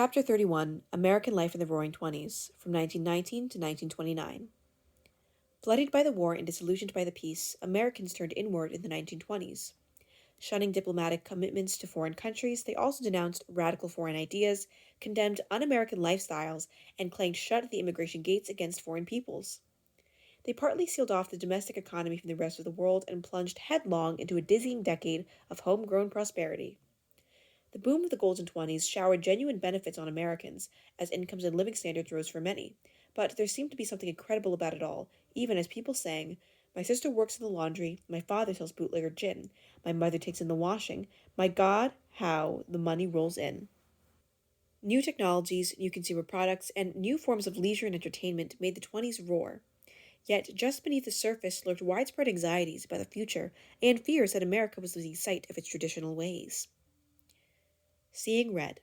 Chapter 31, American Life in the Roaring Twenties, from 1919 to 1929. Flooded by the war and disillusioned by the peace, Americans turned inward in the 1920s. Shunning diplomatic commitments to foreign countries, they also denounced radical foreign ideas, condemned un-American lifestyles, and clanged shut the immigration gates against foreign peoples. They partly sealed off the domestic economy from the rest of the world and plunged headlong into a dizzying decade of homegrown prosperity. The boom of the Golden Twenties showered genuine benefits on Americans, as incomes and living standards rose for many. But there seemed to be something incredible about it all, even as people sang, "My sister works in the laundry, my father sells bootlegger gin, my mother takes in the washing, my God, how the money rolls in." New technologies, new consumer products, and new forms of leisure and entertainment made the 20s roar. Yet, just beneath the surface lurked widespread anxieties about the future and fears that America was losing sight of its traditional ways. Seeing red.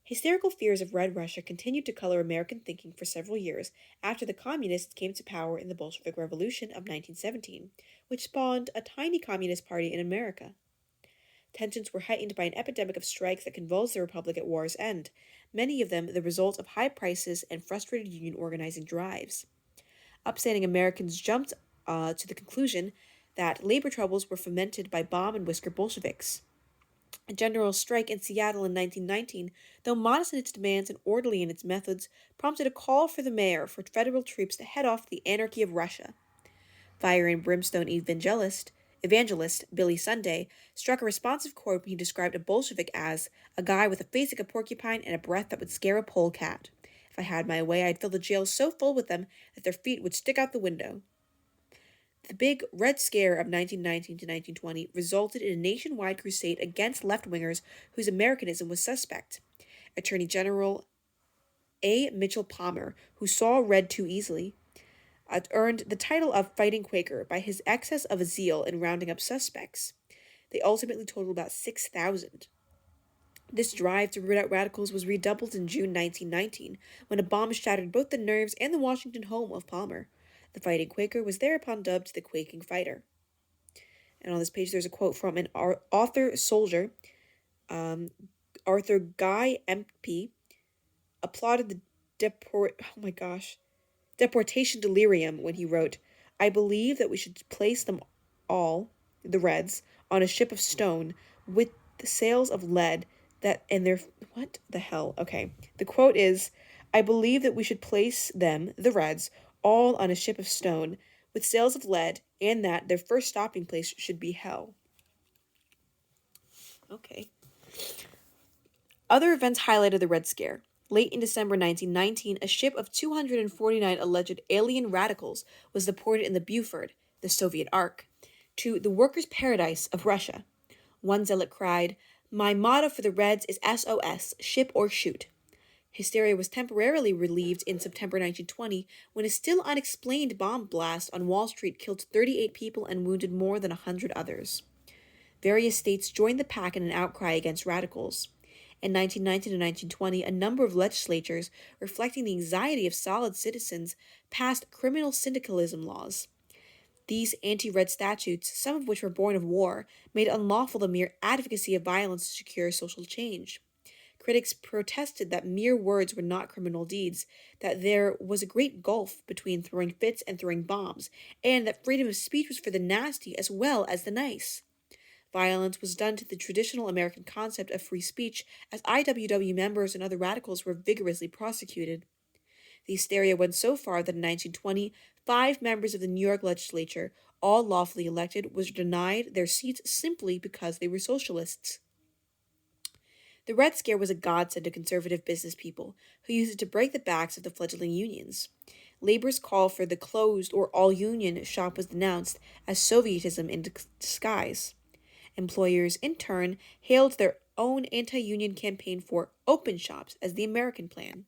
Hysterical fears of Red Russia continued to color American thinking for several years after the Communists came to power in the Bolshevik Revolution of 1917, which spawned a tiny communist party in America. Tensions were heightened by an epidemic of strikes that convulsed the Republic at war's end, many of them the result of high prices and frustrated union organizing drives. Upstanding Americans jumped to the conclusion that labor troubles were fomented by bomb and whisker Bolsheviks. A general strike in Seattle in 1919, though modest in its demands and orderly in its methods, prompted a call for the mayor for federal troops to head off the anarchy of Russia. Fire and brimstone evangelist Billy Sunday struck a responsive chord when he described a Bolshevik as a guy with a face like a porcupine and a breath that would scare a polecat. If I had my way, I'd fill the jails so full with them that their feet would stick out the window. The Big Red Scare of 1919 to 1920 resulted in a nationwide crusade against left-wingers whose Americanism was suspect. Attorney General A. Mitchell Palmer, who saw red too easily, earned the title of Fighting Quaker by his excess of zeal in rounding up suspects. They ultimately totaled about 6,000. This drive to root out radicals was redoubled in June 1919, when a bomb shattered both the nerves and the Washington home of Palmer. The Fighting Quaker was thereupon dubbed the Quaking Fighter. And on this page, there's a quote from an author soldier, Arthur Guy MP, applauded the deportation delirium when he wrote, "I believe that we should place them all, the Reds, on a ship of stone with the sails of lead that and their what the hell? Okay. The quote is, "I believe that we should place them, the Reds, all on a ship of stone with sails of lead, and that their first stopping place should be hell." Okay. Other events highlighted the Red Scare. Late in December 1919, a ship of 249 alleged alien radicals was deported in the Buford, the Soviet Ark, to the workers' paradise of Russia. One zealot cried, "My motto for the Reds is SOS, ship or shoot." Hysteria was temporarily relieved in September 1920 when a still unexplained bomb blast on Wall Street killed 38 people and wounded more than 100 others. Various states joined the pack in an outcry against radicals. In 1919 and 1920, a number of legislatures, reflecting the anxiety of solid citizens, passed criminal syndicalism laws. These anti-red statutes, some of which were born of war, made unlawful the mere advocacy of violence to secure social change. Critics protested that mere words were not criminal deeds, that there was a great gulf between throwing fits and throwing bombs, and that freedom of speech was for the nasty as well as the nice. Violence was done to the traditional American concept of free speech, as IWW members and other radicals were vigorously prosecuted. The hysteria went so far that in 1920, 5 members of the New York legislature, all lawfully elected, were denied their seats simply because they were socialists. The Red Scare was a godsend to conservative business people, who used it to break the backs of the fledgling unions. Labor's call for the closed or all-union shop was denounced as Sovietism in disguise. Employers, in turn, hailed their own anti-union campaign for open shops as the American plan.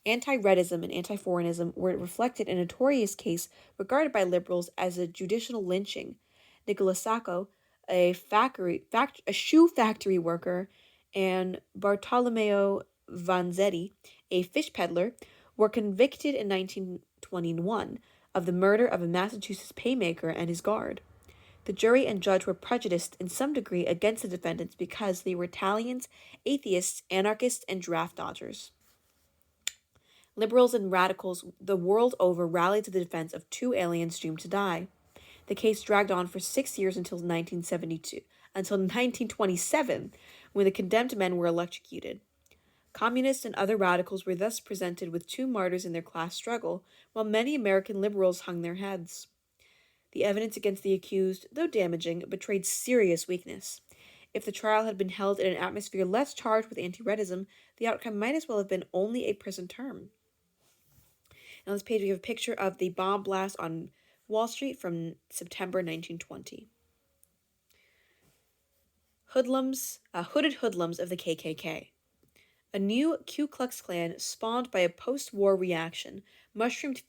Anti-Redism and anti-foreignism were reflected in a notorious case regarded by liberals as a judicial lynching. Nicholas Sacco, a shoe factory worker, and Bartolomeo Vanzetti, a fish peddler, were convicted in 1921 of the murder of a Massachusetts paymaker and his guard. The jury and judge were prejudiced in some degree against the defendants because they were Italians, atheists, anarchists, and draft dodgers. Liberals and radicals the world over rallied to the defense of two aliens doomed to die. The case dragged on for 6 years until 1927, when the condemned men were electrocuted. Communists and other radicals were thus presented with two martyrs in their class struggle, while many American liberals hung their heads. The evidence against the accused, though damaging, betrayed serious weakness. If the trial had been held in an atmosphere less charged with anti-Redism, the outcome might as well have been only a prison term. On this page, we have a picture of the bomb blast on Wall Street from September 1920. Hooded hoodlums of the KKK. A new Ku Klux Klan, spawned by a post-war reaction, mushroomed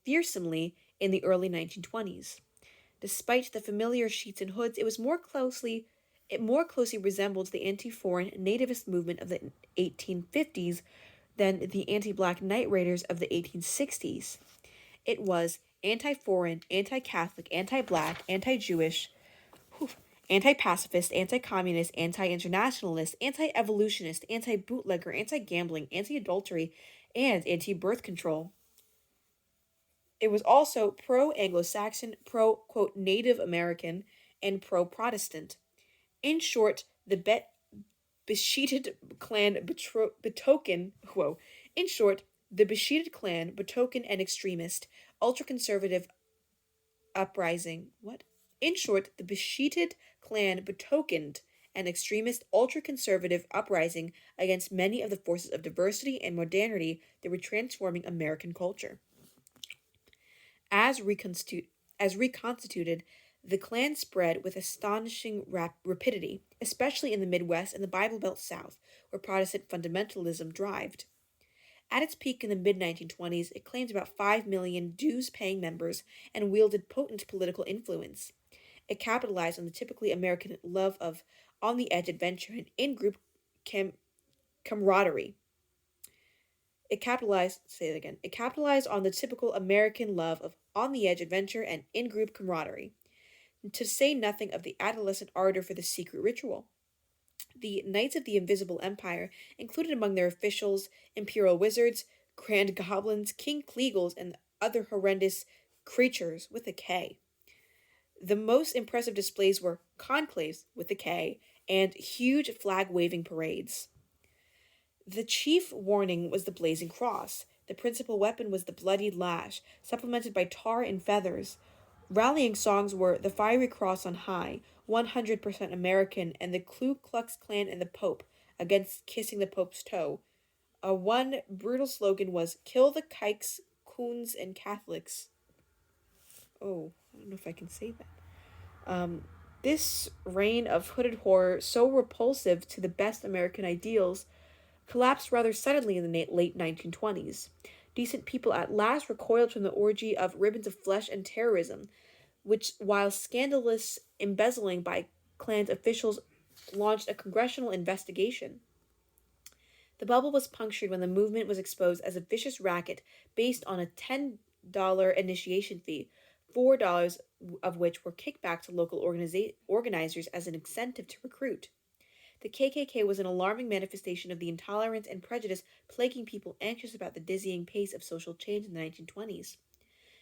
fearsomely in the early 1920s. Despite the familiar sheets and hoods, it more closely resembled the anti-foreign nativist movement of the 1850s than the anti-black night raiders of the 1860s. It was anti-foreign, anti-Catholic, anti-black, anti-Jewish, anti-pacifist, anti-communist, anti-internationalist, anti-evolutionist, anti-bootlegger, anti-gambling, anti-adultery, and anti-birth control. It was also pro-Anglo-Saxon, pro-quote Native American, and pro-Protestant. In short, the besheeted Klan betoken an extremist, ultra-conservative uprising. In short, the besheeted Klan betokened an extremist, ultra-conservative uprising against many of the forces of diversity and modernity that were transforming American culture. As reconstituted, the Klan spread with astonishing rapidity, especially in the Midwest and the Bible Belt South, where Protestant fundamentalism thrived. At its peak in the mid-1920s, it claimed about 5 million dues-paying members and wielded potent political influence. It capitalized on the typically American love of on-the-edge adventure and in-group camaraderie. It capitalized on the typical American love of on-the-edge adventure and in-group camaraderie, to say nothing of the adolescent ardor for the secret ritual. The Knights of the Invisible Empire included among their officials imperial wizards, grand goblins, king Kleagles, and other horrendous creatures with a K. The most impressive displays were conclaves with a K and huge flag-waving parades. The chief warning was the blazing cross. The principal weapon was the bloodied lash, supplemented by tar and feathers. Rallying songs were The Fiery Cross on High, 100% American, and the Ku Klux Klan and the Pope, against kissing the Pope's toe. One brutal slogan was Kill the Kikes, Coons, and Catholics. Oh, I don't know if I can say that. This reign of hooded horror, so repulsive to the best American ideals, collapsed rather suddenly in the late 1920s. Decent people at last recoiled from the orgy of ribbons of flesh and terrorism, which, while scandalous embezzling by Klan's officials, launched a congressional investigation. The bubble was punctured when the movement was exposed as a vicious racket based on a $10 initiation fee, $4 of which were kicked back to local organizers as an incentive to recruit. The KKK was an alarming manifestation of the intolerance and prejudice plaguing people anxious about the dizzying pace of social change in the 1920s.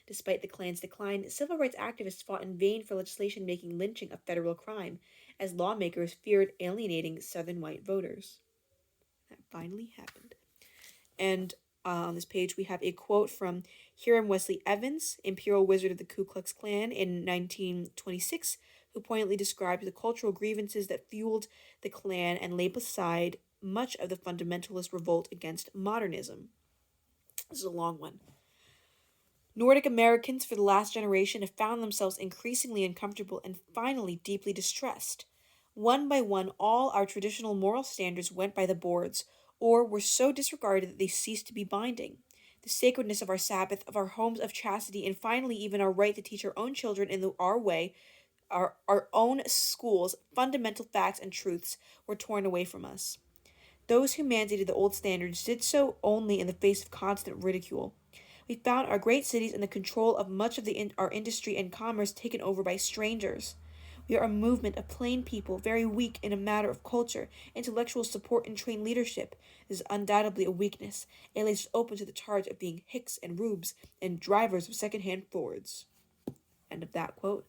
Despite the Klan's decline, civil rights activists fought in vain for legislation making lynching a federal crime, as lawmakers feared alienating Southern white voters. That finally happened. And on this page, we have a quote from Hiram Wesley Evans, Imperial Wizard of the Ku Klux Klan in 1926, who poignantly described the cultural grievances that fueled the Klan and laid aside much of the fundamentalist revolt against modernism. This is a long one. Nordic Americans for the last generation have found themselves increasingly uncomfortable and finally deeply distressed. One by one, all our traditional moral standards went by the boards, or were so disregarded that they ceased to be binding. The sacredness of our Sabbath, of our homes of chastity, and finally even our right to teach our own children in our way, our own schools, fundamental facts and truths were torn away from us. Those who mandated the old standards did so only in the face of constant ridicule. We found our great cities in the control of much of our industry and commerce taken over by strangers. We are a movement of plain people, very weak in a matter of culture, intellectual support, and trained leadership. This is undoubtedly a weakness. It lays us open to the charge of being hicks and rubes and drivers of second-hand Fords. End of that quote.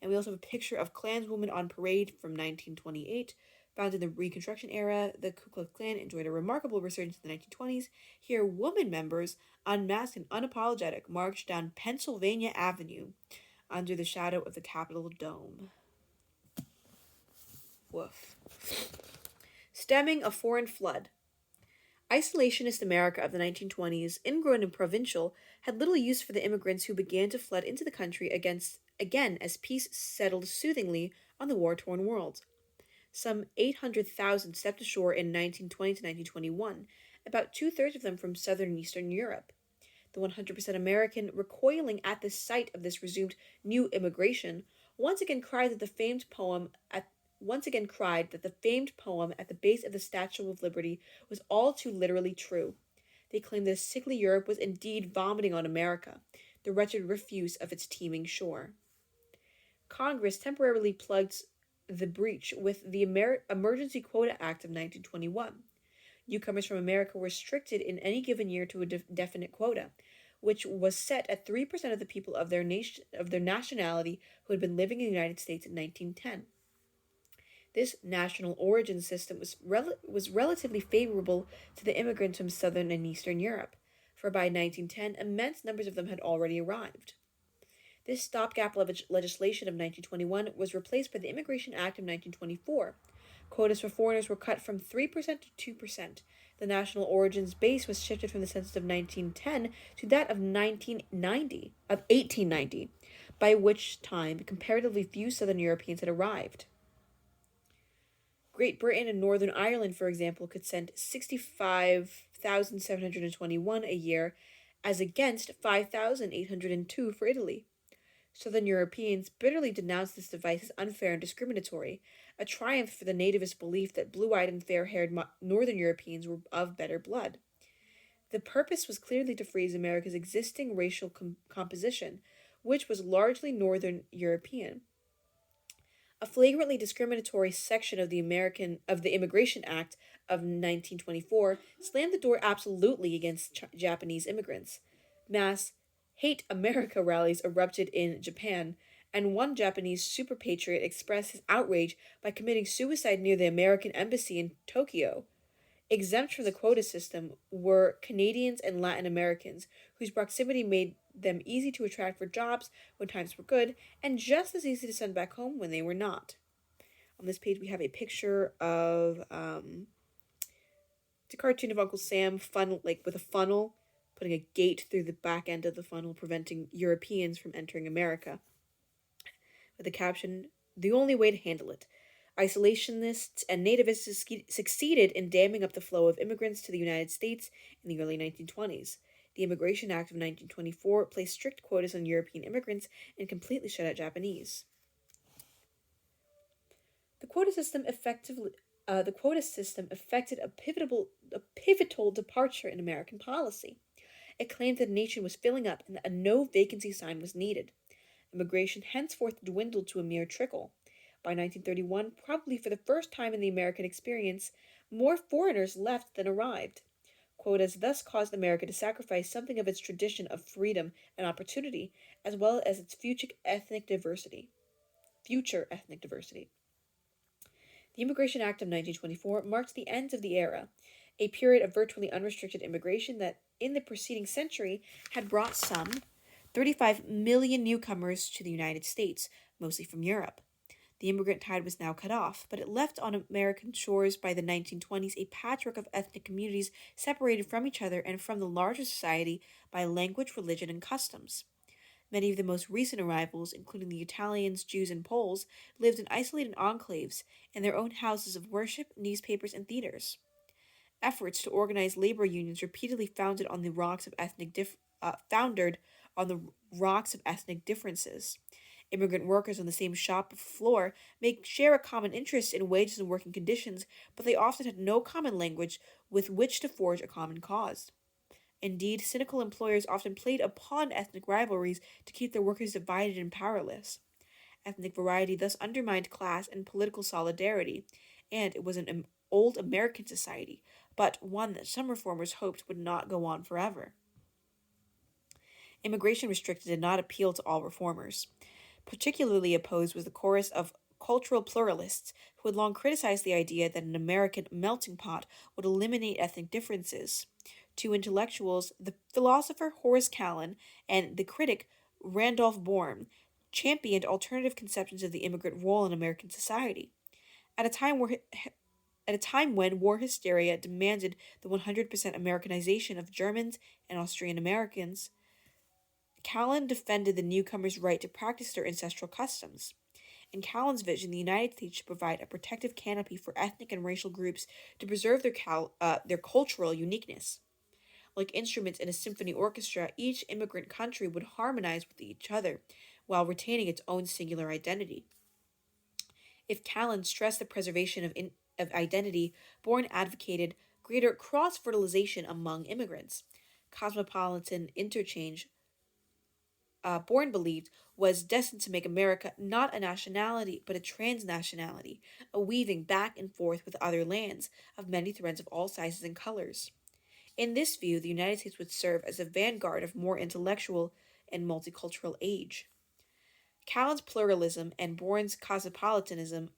And we also have a picture of Klanswomen on parade from 1928. Found in the Reconstruction era, the Ku Klux Klan enjoyed a remarkable resurgence in the 1920s. Here, woman members, unmasked and unapologetic, marched down Pennsylvania Avenue under the shadow of the Capitol dome. Woof. Stemming a foreign flood. Isolationist America of the 1920s, ingrown and provincial, had little use for the immigrants who began to flood into the country again as peace settled soothingly on the war-torn world. Some 800,000 stepped ashore in 1920 to 1921, about two-thirds of them from southern and eastern Europe. The 100% American, recoiling at the sight of this resumed new immigration, once again cried that the famed poem at the base of the Statue of Liberty was all too literally true. They claimed that sickly Europe was indeed vomiting on America, the wretched refuse of its teeming shore. Congress temporarily plugged the breach with the Emergency Quota Act of 1921. Newcomers from America were restricted in any given year to a definite quota, which was set at 3% of the people of their nationality who had been living in the United States in 1910. This national origin system was relatively favorable to the immigrants from southern and eastern Europe, for by 1910 immense numbers of them had already arrived. This stopgap legislation of 1921 was replaced by the Immigration Act of 1924. Quotas for foreigners were cut from 3% to 2%. The national origins base was shifted from the census of 1910 to that of 1890, by which time comparatively few southern Europeans had arrived. Great Britain and Northern Ireland, for example, could send 65,721 a year, as against 5,802 for Italy. Southern Europeans bitterly denounced this device as unfair and discriminatory, a triumph for the nativist belief that blue-eyed and fair-haired Northern Europeans were of better blood. The purpose was clearly to freeze America's existing racial composition, which was largely Northern European. A flagrantly discriminatory section of the Immigration Act of 1924 slammed the door absolutely against Japanese immigrants. Mass Hate America rallies erupted in Japan, and one Japanese super patriot expressed his outrage by committing suicide near the American embassy in Tokyo. Exempt from the quota system were Canadians and Latin Americans, whose proximity made them easy to attract for jobs when times were good, and just as easy to send back home when they were not. On this page, we have a picture of it's a cartoon of Uncle Sam with a funnel, putting a gate through the back end of the funnel, preventing Europeans from entering America. With the caption, "The only way to handle it." Isolationists and nativists succeeded in damming up the flow of immigrants to the United States in the early 1920s. The Immigration Act of 1924 placed strict quotas on European immigrants and completely shut out Japanese. The quota system affected a pivotal departure in American policy. It claimed that the nation was filling up and that a no vacancy sign was needed. Immigration henceforth dwindled to a mere trickle. By 1931, probably for the first time in the American experience, more foreigners left than arrived. Quotas thus caused America to sacrifice something of its tradition of freedom and opportunity, as well as its future ethnic diversity. The Immigration Act of 1924 marked the end of the era, a period of virtually unrestricted immigration that, in the preceding century, had brought some 35 million newcomers to the United States, mostly from Europe. The immigrant tide was now cut off, but it left on American shores by the 1920s a patchwork of ethnic communities separated from each other and from the larger society by language, religion, and customs. Many of the most recent arrivals, including the Italians, Jews, and Poles, lived in isolated enclaves in their own houses of worship, newspapers, and theaters. Efforts to organize labor unions repeatedly foundered on the rocks of ethnic differences. Immigrant workers on the same shop floor may share a common interest in wages and working conditions, but they often had no common language with which to forge a common cause. Indeed, cynical employers often played upon ethnic rivalries to keep their workers divided and powerless. Ethnic variety thus undermined class and political solidarity, and it was an old American society, but one that some reformers hoped would not go on forever. Immigration restrictions did not appeal to all reformers. Particularly opposed was the chorus of cultural pluralists who had long criticized the idea that an American melting pot would eliminate ethnic differences. Two intellectuals, the philosopher Horace Callan and the critic Randolph Bourne, championed alternative conceptions of the immigrant role in American society. At a time where at a time when war hysteria demanded the 100% Americanization of Germans and Austrian Americans, Callan defended the newcomers' right to practice their ancestral customs. In Callan's vision, the United States should provide a protective canopy for ethnic and racial groups to preserve their cultural uniqueness. Like instruments in a symphony orchestra, each immigrant country would harmonize with each other while retaining its own singular identity. If Callan stressed the preservation of identity, Bourne advocated greater cross fertilization among immigrants. Cosmopolitan interchange, Bourne believed, was destined to make America not a nationality but a transnationality, a weaving back and forth with other lands of many threads of all sizes and colors. In this view, the United States would serve as a vanguard of more intellectual and multicultural age. Callan's pluralism and Bourne's cosmopolitanism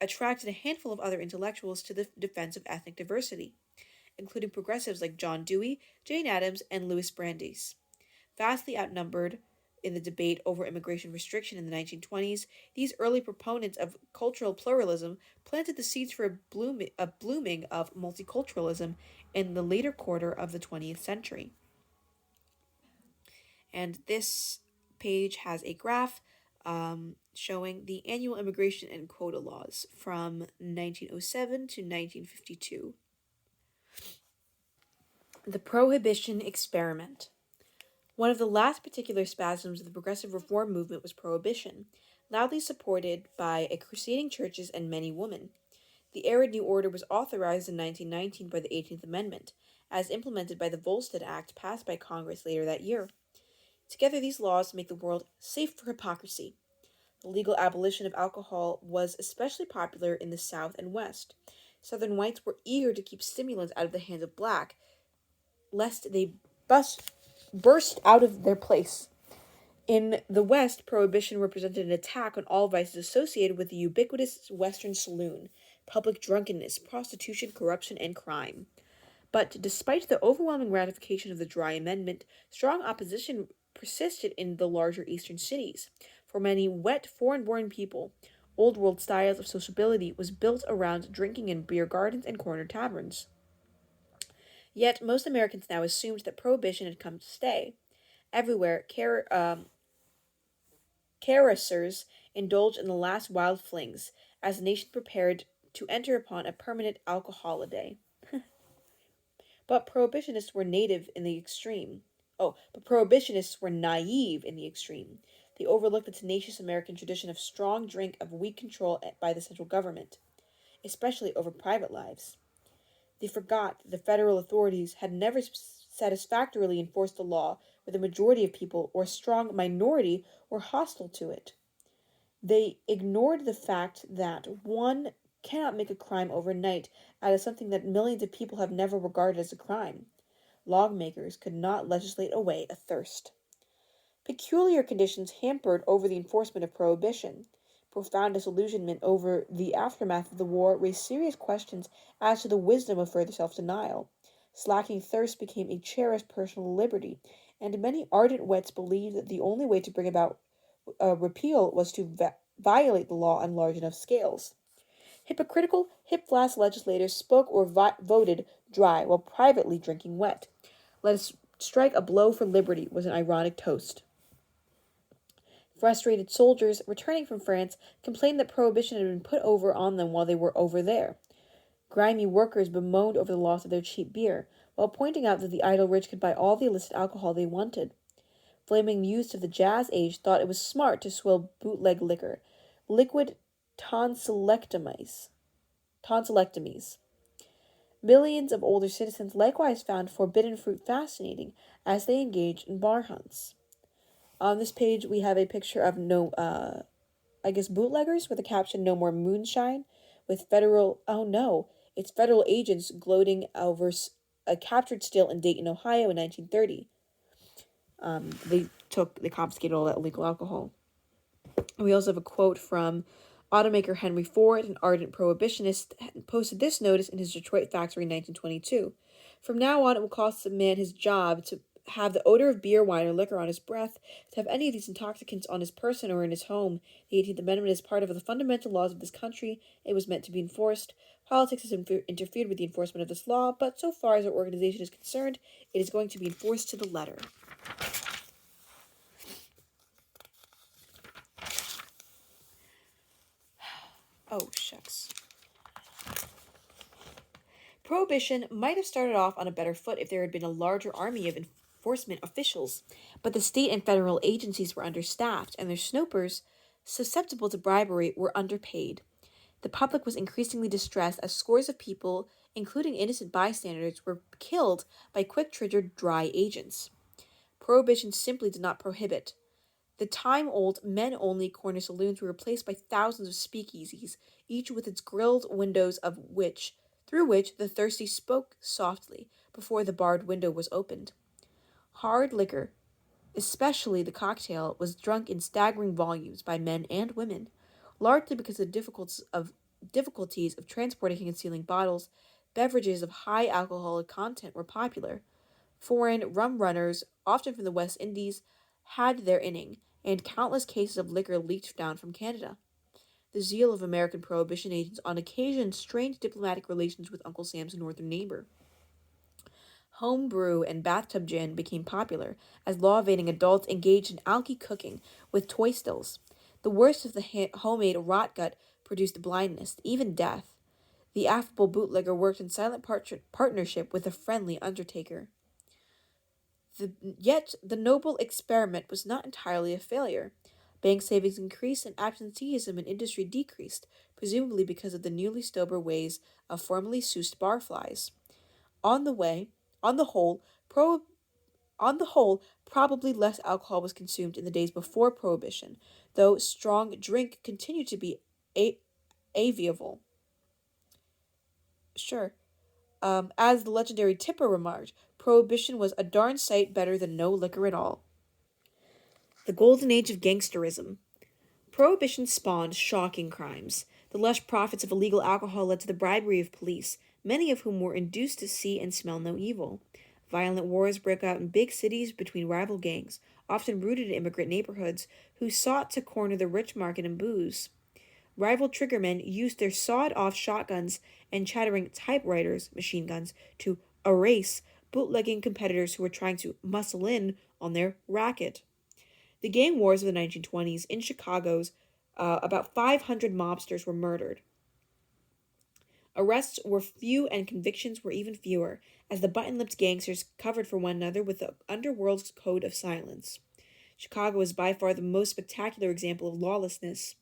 attracted a handful of other intellectuals to the defense of ethnic diversity, including progressives like John Dewey, Jane Addams, and Louis Brandeis. Vastly outnumbered in the debate over immigration restriction in the 1920s, these early proponents of cultural pluralism planted the seeds for a blooming of multiculturalism in the later quarter of the 20th century. And this page has a graph showing the annual immigration and quota laws from 1907 to 1952. The Prohibition Experiment. One of the last particular spasms of the progressive reform movement was Prohibition, loudly supported by a crusading churches and many women. The arid new order was authorized in 1919 by the 18th Amendment, as implemented by the Volstead Act passed by Congress later that year. Together, these laws make the world safe for hypocrisy. The legal abolition of alcohol was especially popular in the South and West. Southern whites were eager to keep stimulants out of the hands of black, lest they burst out of their place. In the West, Prohibition represented an attack on all vices associated with the ubiquitous Western saloon, public drunkenness, prostitution, corruption, and crime. But despite the overwhelming ratification of the Dry Amendment, strong opposition persisted in the larger eastern cities. For many wet, foreign-born people, Old World styles of sociability was built around drinking in beer gardens and corner taverns. Yet most Americans now assumed that Prohibition had come to stay. Everywhere, carousers indulged in the last wild flings, as the nation prepared to enter upon a permanent alcoholiday. But prohibitionists were native in the extreme. But prohibitionists were naive in the extreme. They overlooked the tenacious American tradition of strong drink of weak control by the central government, especially over private lives. They forgot that the federal authorities had never satisfactorily enforced the law where the majority of people or a strong minority were hostile to it. They ignored the fact that one cannot make a crime overnight out of something that millions of people have never regarded as a crime. Lawmakers could not legislate away a thirst. Peculiar conditions hampered over the enforcement of prohibition. Profound disillusionment over the aftermath of the war raised serious questions as to the wisdom of further self-denial. Slacking thirst became a cherished personal liberty, and many ardent wets believed that the only way to bring about repeal was to violate the law on large enough scales. Hypocritical, hip-flask legislators spoke or voted dry while privately drinking wet. Let us strike a blow for liberty was an ironic toast. Frustrated soldiers, returning from France, complained that prohibition had been put over on them while they were over there. Grimy workers bemoaned over the loss of their cheap beer, while pointing out that the idle rich could buy all the illicit alcohol they wanted. Flaming youths of the jazz age thought it was smart to swill bootleg liquor, liquid tonsillectomies. Millions of older citizens likewise found forbidden fruit fascinating as they engaged in bar hunts. On this page, we have a picture of I guess, bootleggers with a caption "No More Moonshine," with federal, oh no, it's federal agents gloating over a captured still in Dayton, Ohio in 1930. They confiscated all that illegal alcohol. And we also have a quote from automaker Henry Ford, an ardent prohibitionist, posted this notice in his Detroit factory in 1922. From now on, it will cost a man his job to have the odor of beer, wine, or liquor on his breath, to have any of these intoxicants on his person or in his home. The 18th Amendment is part of the fundamental laws of this country. It was meant to be enforced. Politics has interfered with the enforcement of this law, but so far as our organization is concerned, it is going to be enforced to the letter. Oh, shucks. Prohibition might have started off on a better foot if there had been a larger army of enforcement officials, but the state and federal agencies were understaffed, and their snoopers, susceptible to bribery, were underpaid. The public was increasingly distressed as scores of people, including innocent bystanders, were killed by quick-triggered dry agents. Prohibition simply did not prohibit. The time-old men-only corner saloons were replaced by thousands of speakeasies, each with its grilled windows through which the thirsty spoke softly before the barred window was opened. Hard liquor, especially the cocktail, was drunk in staggering volumes by men and women, largely because of the difficulties of transporting and concealing bottles. Beverages of high alcoholic content were popular. Foreign rum runners, often from the West Indies, had their inning, and countless cases of liquor leaked down from Canada. The zeal of American prohibition agents on occasion strained diplomatic relations with Uncle Sam's northern neighbor. Home brew and bathtub gin became popular as law-evading adults engaged in alky cooking with toy stills. The worst of the homemade rot gut produced blindness, even death. The affable bootlegger worked in silent partnership with a friendly undertaker. Yet the noble experiment was not entirely a failure. Bank savings increased and absenteeism in industry decreased, presumably because of the newly sober ways of formerly soused barflies. On the way, on the whole, pro on the whole, probably less alcohol was consumed in the days before Prohibition, though strong drink continued to be a- aviable. Sure. As the legendary Tipper remarked, Prohibition was a darn sight better than no liquor at all. The Golden Age of Gangsterism. Prohibition spawned shocking crimes. The lush profits of illegal alcohol led to the bribery of police, many of whom were induced to see and smell no evil. Violent wars broke out in big cities between rival gangs, often rooted in immigrant neighborhoods, who sought to corner the rich market in booze. Rival triggermen used their sawed-off shotguns and chattering typewriters, machine guns, to erase bootlegging competitors who were trying to muscle in on their racket. The gang wars of the 1920s in Chicago's about 500 mobsters were murdered. Arrests were few and convictions were even fewer, as the button-lipped gangsters covered for one another with the underworld's code of silence. Chicago is by far the most spectacular example of lawlessness.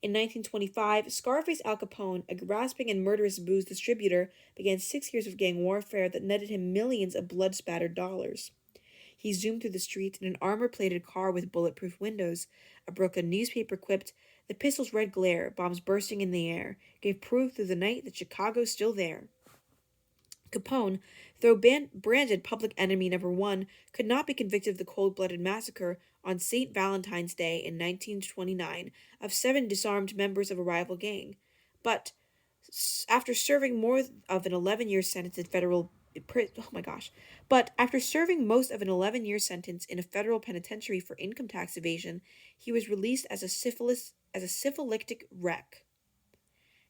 In 1925, Scarface Al Capone, a grasping and murderous booze distributor, began 6 years of gang warfare that netted him millions of blood-spattered dollars. He zoomed through the streets in an armor-plated car with bulletproof windows. A broken newspaper quipped, "The pistol's red glare, bombs bursting in the air, gave proof through the night that Chicago's still there." Capone, though branded public enemy number one, could not be convicted of the cold-blooded massacre on St. Valentine's Day in 1929 of 7 disarmed members of a rival gang. But after serving more of an 11-year sentence in federal oh my gosh. But after serving most of an 11-year sentence in a federal penitentiary for income tax evasion, he was released as a syphilitic wreck.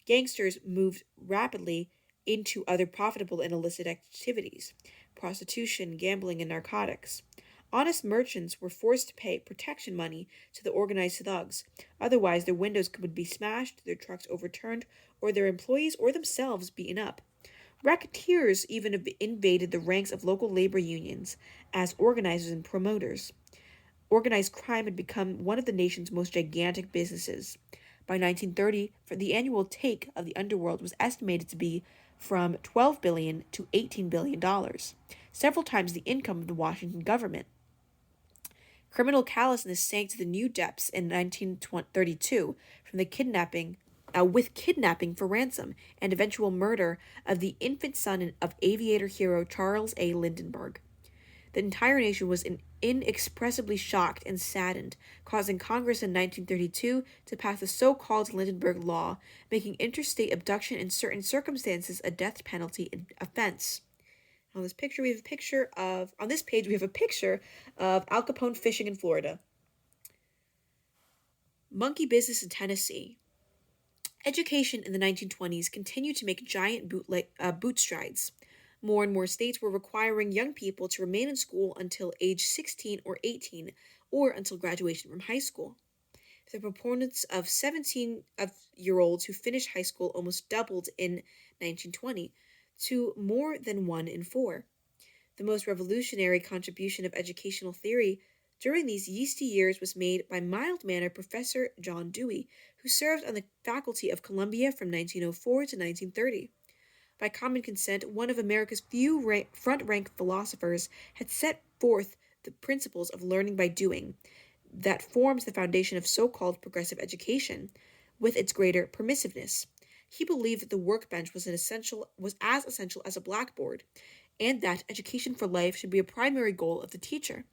Gangsters moved rapidly into other profitable and illicit activities: prostitution, gambling, and narcotics. Honest merchants were forced to pay protection money to the organized thugs. Otherwise, their windows would be smashed, their trucks overturned, or their employees or themselves beaten up. Racketeers even invaded the ranks of local labor unions as organizers and promoters. Organized crime had become one of the nation's most gigantic businesses. By 1930, for the annual take of the underworld was estimated to be from $12 billion to $18 billion, several times the income of the Washington government. Criminal callousness sank to the new depths in 1932 from the kidnapping for ransom and eventual murder of the infant son of aviator hero Charles A. Lindbergh. The entire nation was inexpressibly shocked and saddened, causing Congress in 1932 to pass the so-called Lindbergh Law, making interstate abduction in certain circumstances a death penalty offense. On this picture, we have a picture of, on this page, we have a picture of Al Capone fishing in Florida. Monkey business in Tennessee. Education in the 1920s continued to make giant boot strides. More and more states were requiring young people to remain in school until age 16 or 18, or until graduation from high school. The proponents of 17-year-olds who finished high school almost doubled in 1920 to more than 1 in 4. The most revolutionary contribution of educational theory during these yeasty years was made by mild-mannered Professor John Dewey, who served on the faculty of Columbia from 1904 to 1930. By common consent, one of America's few front-rank philosophers had set forth the principles of learning by doing that forms the foundation of so-called progressive education, with its greater permissiveness. He believed that the workbench was as essential as a blackboard, and that education for life should be a primary goal of the teacher.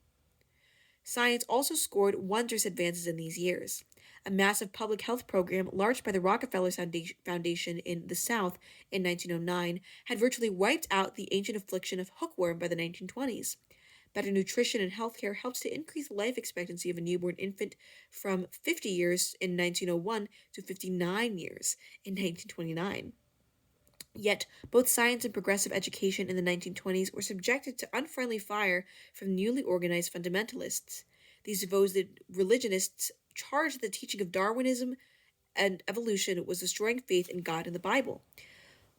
Science also scored wondrous advances in these years. A massive public health program launched by the Rockefeller Foundation in the South in 1909 had virtually wiped out the ancient affliction of hookworm by the 1920s. Better nutrition and healthcare helped to increase the life expectancy of a newborn infant from 50 years in 1901 to 59 years in 1929. Yet, both science and progressive education in the 1920s were subjected to unfriendly fire from newly organized fundamentalists. These devoted religionists charged that the teaching of Darwinism and evolution was destroying faith in God and the Bible,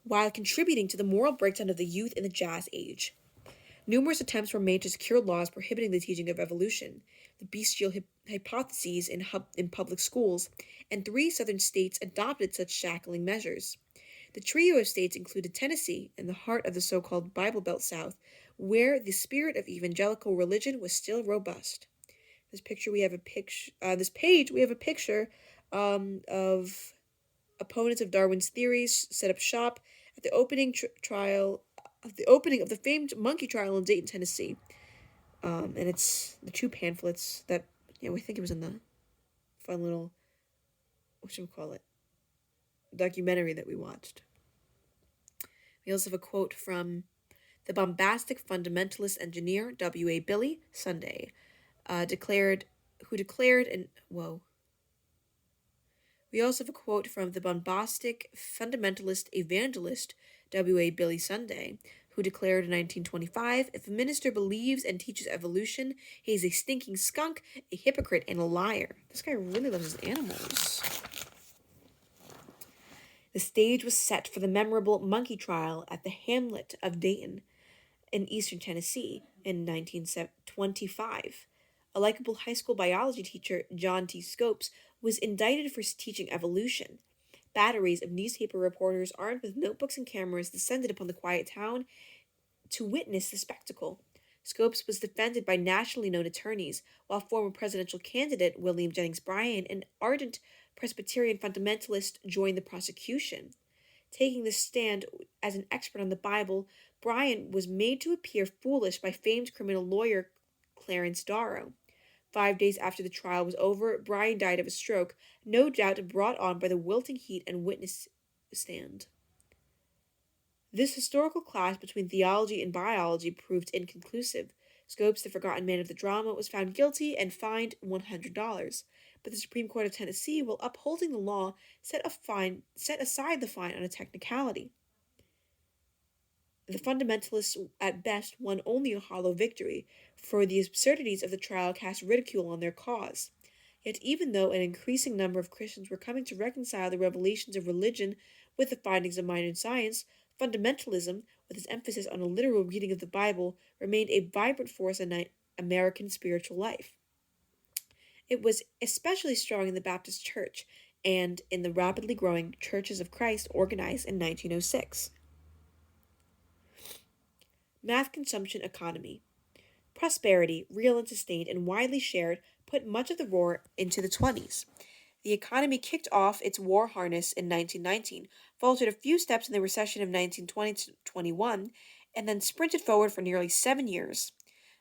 while contributing to the moral breakdown of the youth in the Jazz Age. Numerous attempts were made to secure laws prohibiting the teaching of evolution, the bestial hypotheses in public schools, and 3 southern states adopted such shackling measures. The trio of states included Tennessee, in the heart of the so-called Bible Belt South, where the spirit of evangelical religion was still robust. This page we have a picture of opponents of Darwin's theories set up shop at the opening of the famed monkey trial in Dayton, Tennessee. And it's the 2 pamphlets that, I think it was in the fun little, documentary that we watched. We also have a quote from the bombastic fundamentalist engineer W.A. Billy Sunday, We also have a quote from the bombastic fundamentalist evangelist W.A. Billy Sunday, who declared in 1925, "If a minister believes and teaches evolution, he is a stinking skunk, a hypocrite, and a liar." This guy really loves his animals. The stage was set for the memorable monkey trial at the hamlet of Dayton in eastern Tennessee in 1925. A likable high school biology teacher, John T. Scopes, was indicted for teaching evolution. Batteries of newspaper reporters armed with notebooks and cameras descended upon the quiet town to witness the spectacle. Scopes was defended by nationally known attorneys, while former presidential candidate William Jennings Bryan, an ardent Presbyterian fundamentalist, joined the prosecution. Taking the stand as an expert on the Bible, Bryan was made to appear foolish by famed criminal lawyer Clarence Darrow. 5 days after the trial was over, Bryan died of a stroke, no doubt brought on by the wilting heat and witness stand. This historical clash between theology and biology proved inconclusive. Scopes, the forgotten man of the drama, was found guilty and fined $100. But the Supreme Court of Tennessee, while upholding the law, set aside the fine on a technicality. The fundamentalists at best won only a hollow victory, for the absurdities of the trial cast ridicule on their cause. Yet even though an increasing number of Christians were coming to reconcile the revelations of religion with the findings of modern science, fundamentalism, with its emphasis on a literal reading of the Bible, remained a vibrant force in American spiritual life. It was especially strong in the Baptist Church and in the rapidly growing Churches of Christ organized in 1906. Math consumption economy. Prosperity, real and sustained and widely shared, put much of the war into the 20s. The economy kicked off its war harness in 1919, faltered a few steps in the recession of 1920 to 21, and then sprinted forward for nearly 7 years.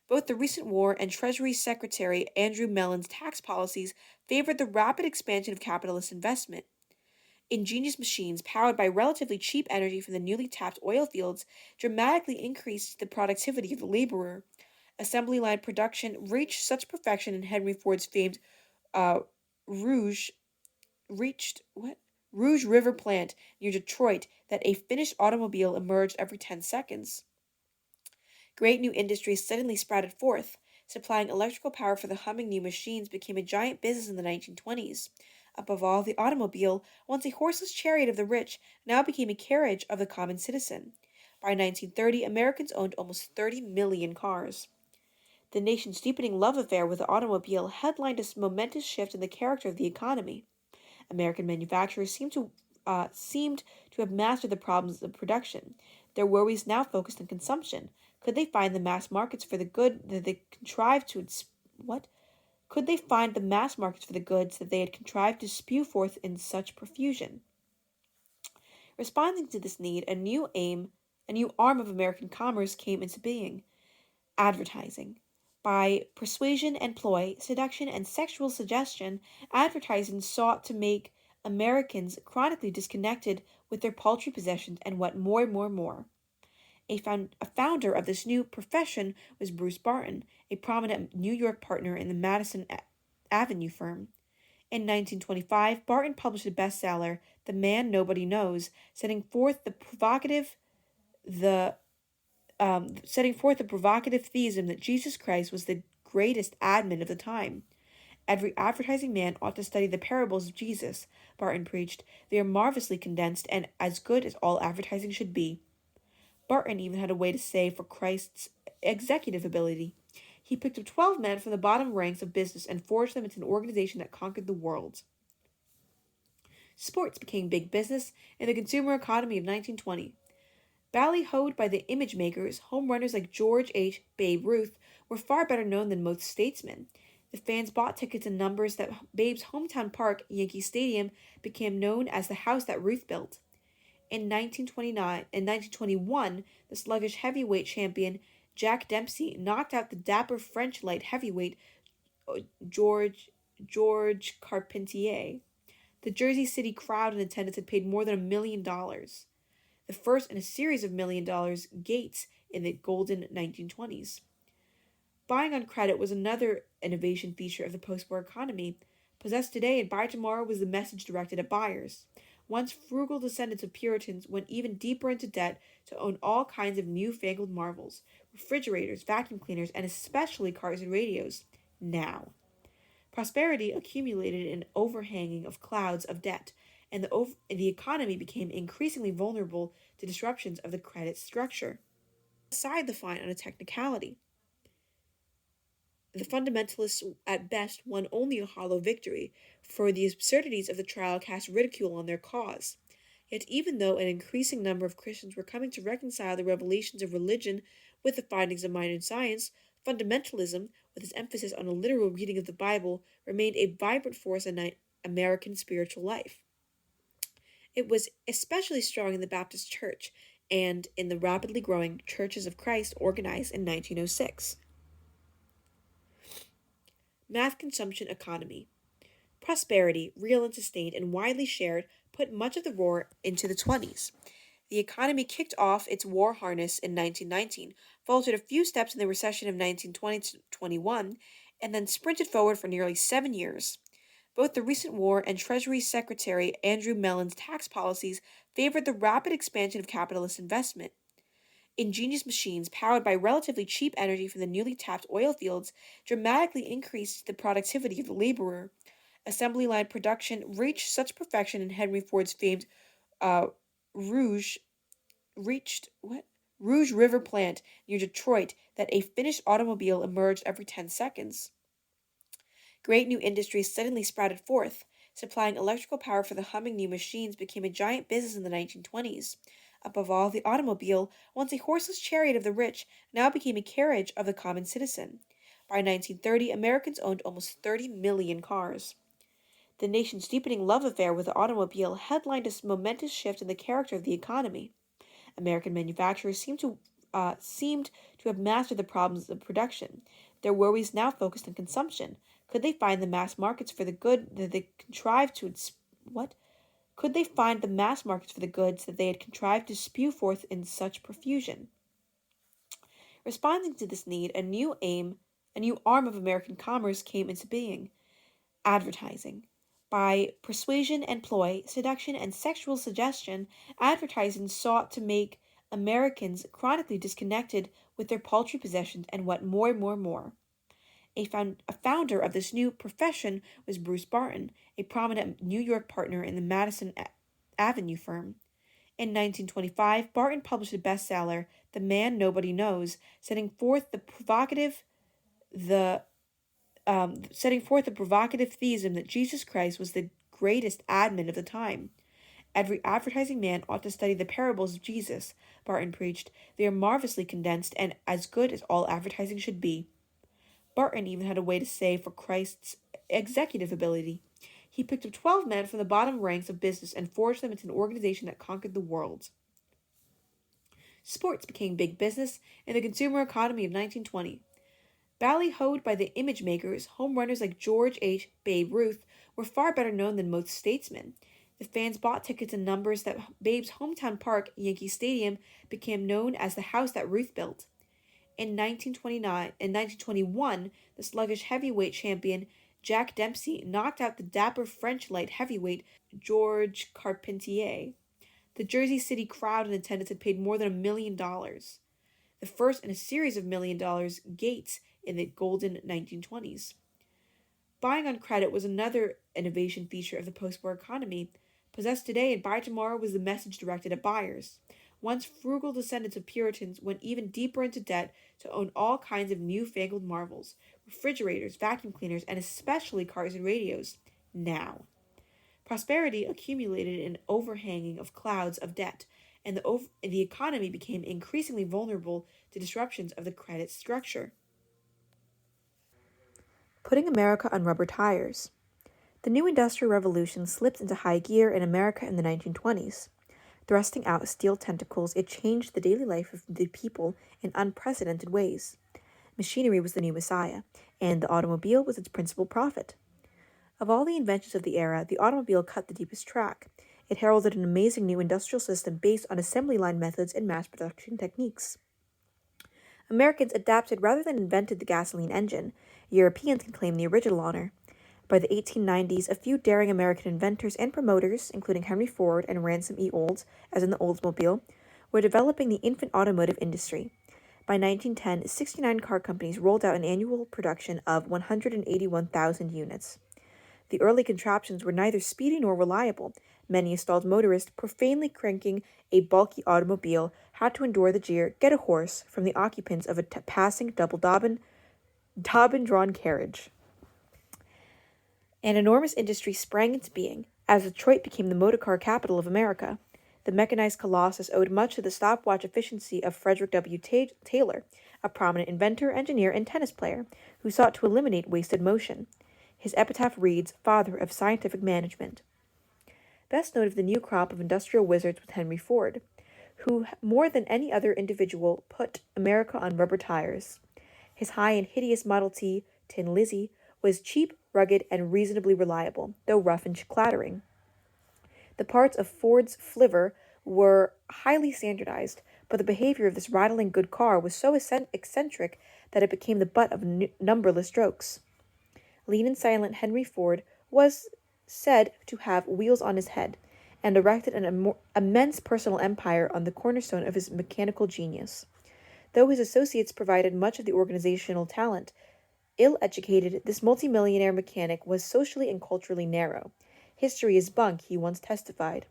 Both the recent war and Treasury Secretary Andrew Mellon's tax policies favored the rapid expansion of capitalist investment. Ingenious machines powered by relatively cheap energy from the newly tapped oil fields dramatically increased the productivity of the laborer. Assembly line production reached such perfection in Henry Ford's famed uh, Rouge reached what Rouge River plant near Detroit that a finished automobile emerged every 10 seconds. Great new industries suddenly sprouted forth. Supplying electrical power for the humming new machines became a giant business in the 1920s. Above all, the automobile, once a horseless chariot of the rich, now became a carriage of the common citizen. By 1930, Americans owned almost 30 million cars. The nation's deepening love affair with the automobile headlined a momentous shift in the character of the economy. American manufacturers seemed to have mastered the problems of production. Their worries now focused on consumption. Could they find the mass markets for the good that they contrived to what? Could they find the mass markets for the goods that they had contrived to spew forth in such profusion? Responding to this need, a new arm of American commerce came into being: advertising. By persuasion and ploy, seduction, and sexual suggestion, advertising sought to make Americans chronically disconnected with their paltry possessions and want more and more and more. A founder of this new profession was Bruce Barton, a prominent New York partner in the Madison Avenue firm. In 1925, Barton published a bestseller, The Man Nobody Knows, the setting forth the provocative theism that Jesus Christ was the greatest admin of the time. Every advertising man ought to study the parables of Jesus, Barton preached. They are marvelously condensed and as good as all advertising should be. Barton even had a way to say for Christ's executive ability. He picked up 12 men from the bottom ranks of business and forged them into an organization that conquered the world. Sports became big business in the consumer economy of 1920. Ballyhoed by the image makers, home runners like George H. Babe Ruth were far better known than most statesmen. The fans bought tickets in numbers that Babe's hometown park, Yankee Stadium, became known as the house that Ruth built. In 1921, the sluggish heavyweight champion Jack Dempsey knocked out the dapper French light heavyweight uh, George George Carpentier. The Jersey City crowd in attendance had paid more than $1 million, the first in a series of $1 million gates in the golden 1920s. Buying on credit was another innovation feature of the post-war economy. Possess today and buy tomorrow was the message directed at buyers. Once frugal descendants of Puritans went even deeper into debt to own all kinds of newfangled marvels, refrigerators, vacuum cleaners, and especially cars and radios. Now, prosperity accumulated an overhanging of clouds of debt, and the economy became increasingly vulnerable to disruptions of the credit structure. Aside the fine on a technicality, the fundamentalists at best won only a hollow victory, for the absurdities of the trial cast ridicule on their cause. Yet, even though an increasing number of Christians were coming to reconcile the revelations of religion with the findings of modern science, fundamentalism, with its emphasis on a literal reading of the Bible, remained a vibrant force in American spiritual life. It was especially strong in the Baptist Church and in the rapidly growing Churches of Christ organized in 1906. Mass consumption economy. Prosperity, real and sustained and widely shared, put much of the war into the 20s. The economy kicked off its war harness in 1919, faltered a few steps in the recession of 1920 to 21, and then sprinted forward for nearly 7 years. Both the recent war and Treasury Secretary Andrew Mellon's tax policies favored the rapid expansion of capitalist investment. Ingenious machines powered by relatively cheap energy from the newly tapped oil fields dramatically increased the productivity of the laborer. Assembly line production reached such perfection in Henry Ford's famed uh, Rouge reached what Rouge River plant near Detroit that a finished automobile emerged every 10 seconds. Great new industries suddenly sprouted forth. Supplying electrical power for the humming new machines became a giant business in the 1920s. Above all, the automobile, once a horseless chariot of the rich, now became a carriage of the common citizen. By 1930, Americans owned almost 30 million cars. The nation's deepening love affair with the automobile headlined a momentous shift in the character of the economy. American manufacturers seemed to have mastered the problems of production. Their worries now focused on consumption. Could they find the mass markets for the good that they contrived to what? Could they find the mass markets for the goods that they had contrived to spew forth in such profusion? Responding to this need, a new arm of American commerce came into being: advertising. By persuasion and ploy, seduction, and sexual suggestion, advertising sought to make Americans chronically disconnected with their paltry possessions and want more, more, more. A founder of this new profession was Bruce Barton, a prominent New York partner in the Madison Avenue firm. In 1925, Barton published a bestseller, The Man Nobody Knows, the setting forth the provocative theism that Jesus Christ was the greatest admin of the time. Every advertising man ought to study the parables of Jesus, Barton preached. They are marvelously condensed and as good as all advertising should be. Barton even had a way to say for Christ's executive ability. He picked up 12 men from the bottom ranks of business and forged them into an organization that conquered the world. Sports became big business in the consumer economy of 1920. Ballyhoed by the image makers, home runners like George H. Babe Ruth were far better known than most statesmen. The fans bought tickets in numbers that Babe's hometown park, Yankee Stadium, became known as the house that Ruth built. In 1921, the sluggish heavyweight champion Jack Dempsey knocked out the dapper French light heavyweight Georges Carpentier. The Jersey City crowd in attendance had paid more than $1 million, the first in a series of $1 million gates in the golden 1920s. Buying on credit was another innovation feature of the post-war economy. Possess today and buy tomorrow was the message directed at buyers. Once frugal descendants of Puritans went even deeper into debt to own all kinds of newfangled marvels, refrigerators, vacuum cleaners, and especially cars and radios. Now, prosperity accumulated an overhanging of clouds of debt, and the economy became increasingly vulnerable to disruptions of the credit structure. Putting America on rubber tires. The new Industrial Revolution slipped into high gear in America in the 1920s. Thrusting out steel tentacles, it changed the daily life of the people in unprecedented ways. Machinery was the new messiah, and the automobile was its principal prophet. Of all the inventions of the era, the automobile cut the deepest track. It heralded an amazing new industrial system based on assembly line methods and mass production techniques. Americans adapted rather than invented the gasoline engine. Europeans can claim the original honor. By the 1890s, a few daring American inventors and promoters, including Henry Ford and Ransom E. Olds, as in the Oldsmobile, were developing the infant automotive industry. By 1910, 69 car companies rolled out an annual production of 181,000 units. The early contraptions were neither speedy nor reliable. Many a stalled motorist, profanely cranking a bulky automobile, had to endure the jeer, "Get a horse," from the occupants of a passing double Dobbin-drawn carriage. An enormous industry sprang into being, as Detroit became the motor car capital of America. The mechanized colossus owed much to the stopwatch efficiency of Frederick W. Taylor, a prominent inventor, engineer, and tennis player, who sought to eliminate wasted motion. His epitaph reads, "Father of Scientific Management." Best known of the new crop of industrial wizards was Henry Ford, who, more than any other individual, put America on rubber tires. His high and hideous Model T, Tin Lizzie, was cheap, rugged, and reasonably reliable, though rough and clattering. The parts of Ford's flivver were highly standardized, but the behavior of this rattling good car was so eccentric that it became the butt of numberless jokes. Lean and silent Henry Ford was said to have wheels on his head, and erected an immense personal empire on the cornerstone of his mechanical genius. Though his associates provided much of the organizational talent, ill-educated, this multimillionaire mechanic was socially and culturally narrow. "History is bunk," he once testified.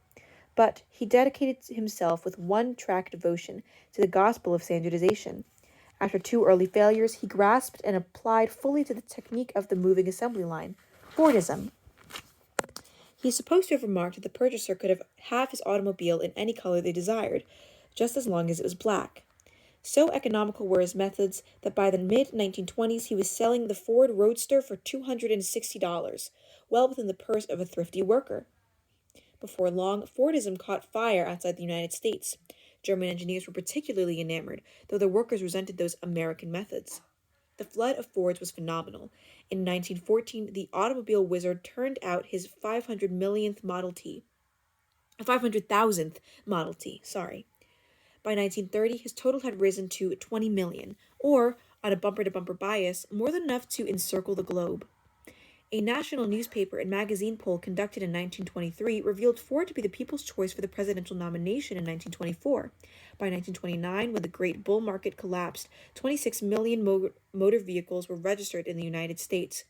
But he dedicated himself with one-track devotion to the gospel of standardization. After 2 early failures, he grasped and applied fully to the technique of the moving assembly line, Fordism. He is supposed to have remarked that the purchaser could have his automobile in any color they desired, just as long as it was black. So economical were his methods that by the mid-1920s he was selling the Ford Roadster for $260, well within the purse of a thrifty worker. Before long, Fordism caught fire outside the United States. German engineers were particularly enamored, though their workers resented those American methods. The flood of Fords was phenomenal. In 1914, the automobile wizard turned out his 500,000th Model T, sorry. By 1930, his total had risen to 20 million, or, on a bumper-to-bumper bias, more than enough to encircle the globe. A national newspaper and magazine poll conducted in 1923 revealed Ford to be the people's choice for the presidential nomination in 1924. By 1929, when the great bull market collapsed, 26 million motor vehicles were registered in the United States.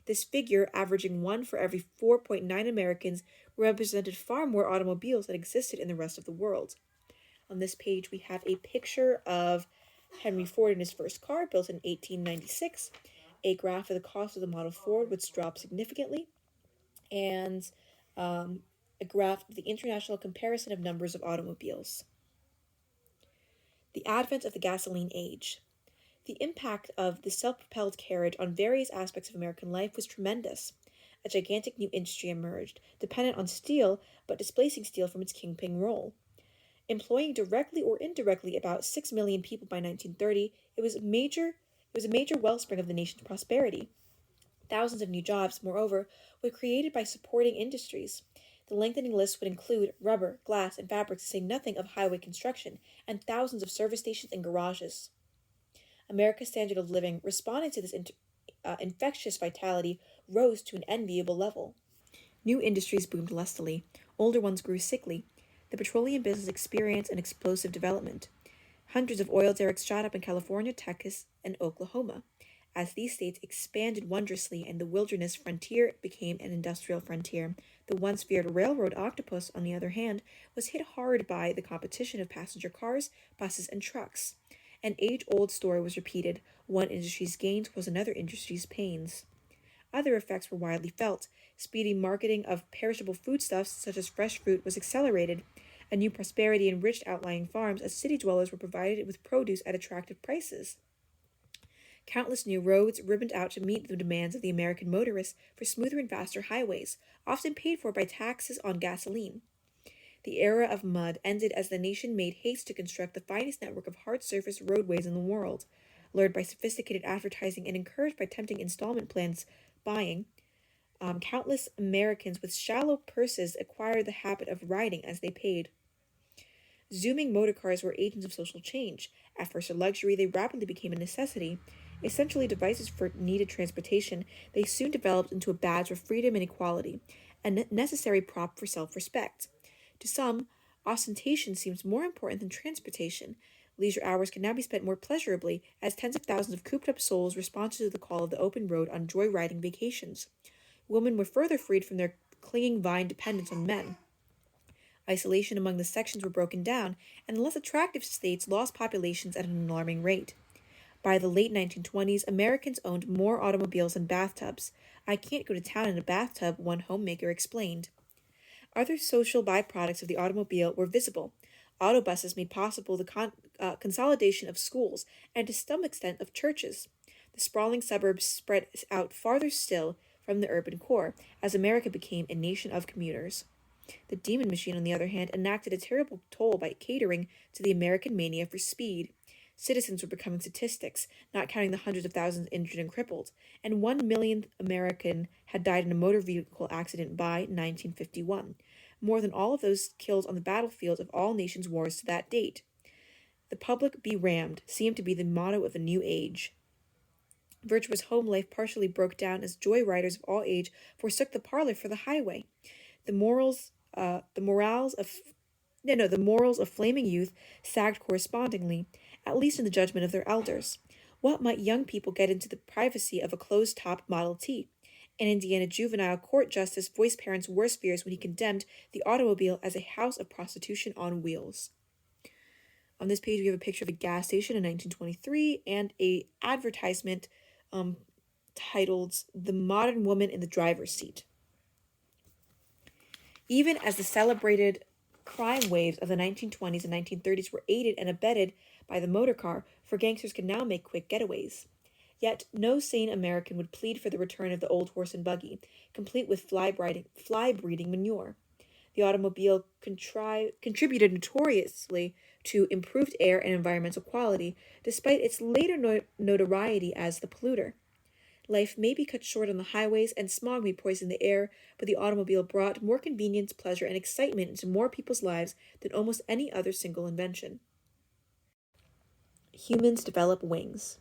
This figure, averaging one for every 4.9 Americans, represented far more automobiles than existed in the rest of the world. On this page, we have a picture of Henry Ford in his first car, built in 1896, a graph of the cost of the Model Ford, which dropped significantly, and a graph of the international comparison of numbers of automobiles. The advent of the gasoline age. The impact of the self-propelled carriage on various aspects of American life was tremendous. A gigantic new industry emerged, dependent on steel, but displacing steel from its kingpin role. Employing directly or indirectly about 6 million people by 1930, it was a major wellspring of the nation's prosperity. Thousands of new jobs, moreover, were created by supporting industries. The lengthening list would include rubber, glass, and fabrics, to say nothing of highway construction, and thousands of service stations and garages. America's standard of living, responding to this infectious vitality, rose to an enviable level. New industries boomed lustily. Older ones grew sickly. The petroleum business experienced an explosive development. Hundreds of oil derricks shot up in California, Texas, and Oklahoma. As these states expanded wondrously and the wilderness frontier became an industrial frontier, the once feared railroad octopus, on the other hand, was hit hard by the competition of passenger cars, buses, and trucks. An age-old story was repeated. One industry's gains was another industry's pains. Other effects were widely felt. Speedy marketing of perishable foodstuffs, such as fresh fruit, was accelerated. A new prosperity enriched outlying farms as city dwellers were provided with produce at attractive prices. Countless new roads ribboned out to meet the demands of the American motorist for smoother and faster highways, often paid for by taxes on gasoline. The era of mud ended as the nation made haste to construct the finest network of hard-surface roadways in the world. Lured by sophisticated advertising and encouraged by tempting installment plans buying, countless Americans with shallow purses acquired the habit of riding as they paid. Zooming motorcars were agents of social change. At first a luxury, they rapidly became a necessity. Essentially devices for needed transportation, they soon developed into a badge of freedom and equality, a necessary prop for self-respect. To some, ostentation seems more important than transportation. Leisure hours can now be spent more pleasurably, as tens of thousands of cooped-up souls responded to the call of the open road on joyriding vacations. Women were further freed from their clinging vine dependence on men. Isolation among the sections were broken down, and the less attractive states lost populations at an alarming rate. By the late 1920s, Americans owned more automobiles than bathtubs. "I can't go to town in a bathtub," one homemaker explained. Other social byproducts of the automobile were visible. Autobuses made possible the consolidation of schools and to some extent of churches. The sprawling suburbs spread out farther still from the urban core, as America became a nation of commuters. The demon machine, on the other hand, enacted a terrible toll by catering to the American mania for speed. Citizens were becoming statistics, not counting the hundreds of thousands injured and crippled, and 1 millionth American had died in a motor vehicle accident by 1951, more than all of those killed on the battlefield of all nations' wars to that date. "The public be rammed" seemed to be the motto of the new age. Virtuous home life partially broke down as joyriders of all age forsook the parlor for the highway. The morals of flaming youth sagged correspondingly, at least in the judgment of their elders. What might young people get into the privacy of a closed-top Model T? An Indiana juvenile court justice voiced parents' worst fears when he condemned the automobile as a house of prostitution on wheels. On this page, we have a picture of a gas station in 1923 and an advertisement titled "The Modern Woman in the Driver's Seat." Even as the celebrated crime waves of the 1920s and 1930s were aided and abetted by the motor car, for gangsters could now make quick getaways. Yet no sane American would plead for the return of the old horse and buggy, complete with fly-breeding manure. The automobile contributed notoriously to improved air and environmental quality, despite its later notoriety as the polluter. Life may be cut short on the highways and smog may poison the air, but the automobile brought more convenience, pleasure, and excitement into more people's lives than almost any other single invention. Humans develop wings.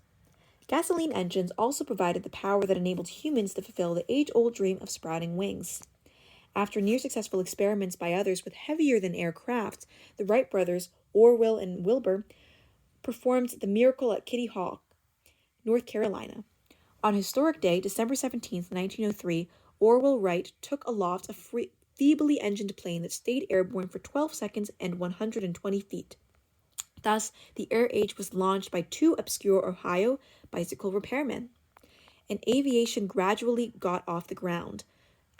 Gasoline engines also provided the power that enabled humans to fulfill the age-old dream of sprouting wings. After near successful experiments by others with heavier than air craft, the Wright brothers, Orville and Wilbur, performed the miracle at Kitty Hawk, North Carolina. On historic day, December 17th, 1903, Orville Wright took aloft a feebly engined plane that stayed airborne for 12 seconds and 120 feet. Thus, the air age was launched by two obscure Ohio bicycle repairmen. And aviation gradually got off the ground.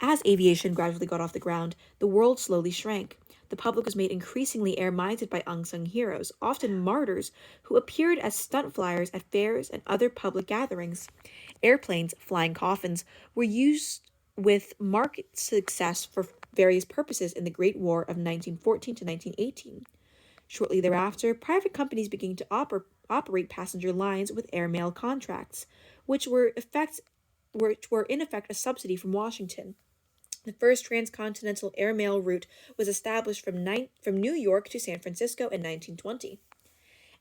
As aviation gradually got off the ground, the world slowly shrank. The public was made increasingly air-minded by unsung heroes, often martyrs, who appeared as stunt flyers at fairs and other public gatherings. Airplanes, flying coffins, were used with marked success for various purposes in the Great War of 1914 to 1918. Shortly thereafter, private companies began to operate passenger lines with airmail contracts, which were in effect a subsidy from Washington. The first transcontinental airmail route was established from New York to San Francisco in 1920.